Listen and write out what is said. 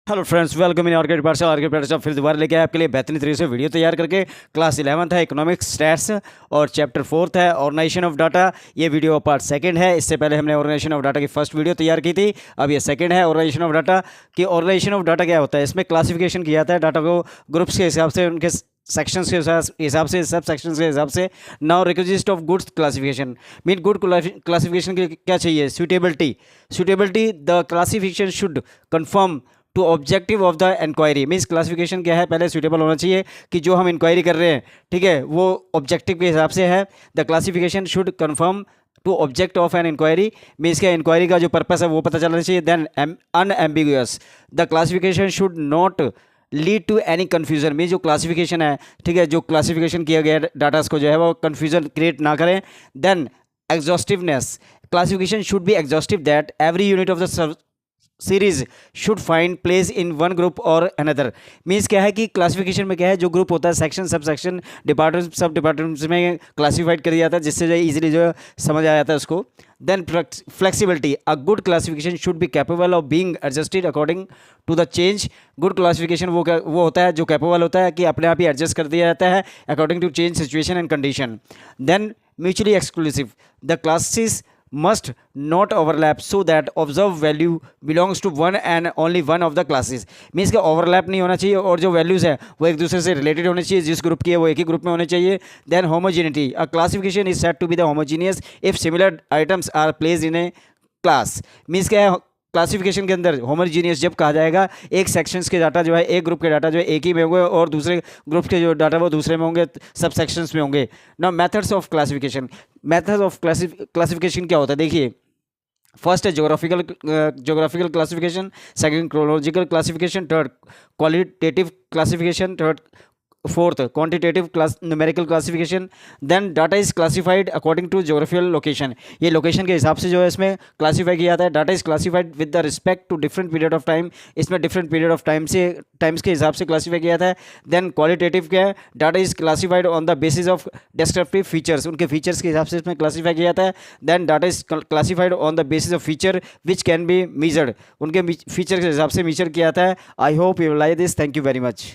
Hello friends, welcome in organic पाठशाला। Organic पाठशाला फिर दोबारा लेके आए आपके लिए बेहतरीन तरीके से वीडियो तैयार करके। क्लास 11th है इकोनॉमिक्स स्टैट्स और चैप्टर 4th है ऑर्गेनाइजेशन ऑफ डाटा। ये वीडियो पार्ट सेकंड है। इससे पहले हमने ऑर्गेनाइजेशन ऑफ डाटा की फर्स्ट वीडियो तैयार की थी, अब ये सेकंड है ऑर्गेनाइजेशन ऑफ डाटा की। ऑर्गेनाइजेशन ऑफ डाटा क्या होता है? इसमें क्लासिफिकेशन किया जाता है डाटा को ग्रुप्स के हिसाब से, उनके सेक्शंस के हिसाब से, सब सेक्शंस के हिसाब से। Now requisite of goods classification mean good classification के क्या चाहिए? Suitability the classification should confirm to objective of the inquiry. Means classification क्या है? पहले सूटेबल होना चाहिए कि जो हम इंक्वायरी कर रहे हैं, ठीक है, वो ऑब्जेक्टिव के हिसाब से है। The classification should confirm to object of an inquiry. Means क्या, इंक्वायरी का जो पर्पस है वो पता चलना चाहिए। Then unambiguous the classification should not lead to any confusion. Mean जो क्लासिफिकेशन है, ठीक है, जो क्लासिफिकेशन किया गया डाटास को जो है वो कन्फ्यूजन क्रिएट ना करें। Then exhaustiveness classification should be exhaustive that every unit of the series should find place in one group और अनदर। मीन्स क्या है कि क्लासिफिकेशन में क्या है, जो ग्रुप होता है, सेक्शन, सब सेक्शन, डिपार्टमेंट, सब डिपार्टमेंट्स में क्लासिफाइड कर दिया जाता है, जिससे जो इजीली जो समझ आ जाता है उसको। Then flexibility a good classification should be capable of being adjusted according to the change. Good classification वो होता है जो कैपेबल होता है कि अपने आप ही एडजस्ट कर दिया जाता है according to change situation and condition. Then mutually exclusive the classes must not overlap so that observed value belongs to one and only one of the classes। Means का ओवरलैप नहीं होना चाहिए और जो वैल्यूज़ है वो एक दूसरे से रिलेटेड होने चाहिए। जिस ग्रुप की है वो एक ही ग्रुप में होने चाहिए। Then homogeneity a classification is said to be the homogeneous if similar items are placed in a class. Means क्या है, क्लासिफिकेशन के अंदर होमोजीनियस जब कहा जाएगा, एक सेक्शंस के डाटा जो है, एक ग्रुप के डाटा जो है एक ही में होंगे और दूसरे ग्रुप के जो डाटा वो दूसरे में होंगे, सब सेक्शंस में होंगे। Now methods of classification. Methods of classification क्या होता है? देखिए, फर्स्ट है geographical classification, second chronological classification, third qualitative classification, fourth quantitative numerical classification. Then data is classified according to geographical location. ये लोकेशन के हिसाब से जो है इसमें क्लासीफाई किया जाता है। Data is classified with the respect to different period of time. इसमें डिफरेंट पीरियड ऑफ टाइम्स के हिसाब से क्लासीफाई किया जाता है। देन क्वालिटेटिव क्या है? Data is classified on the basis of descriptive features. उनके फीचर्स के हिसाब से इसमें क्लासीफाई किया जाता है। Then data is classified on the basis of feature which can be measured. उनके फीचर के हिसाब से मेजर किया जाता है। I hope you like this. Thank you very much.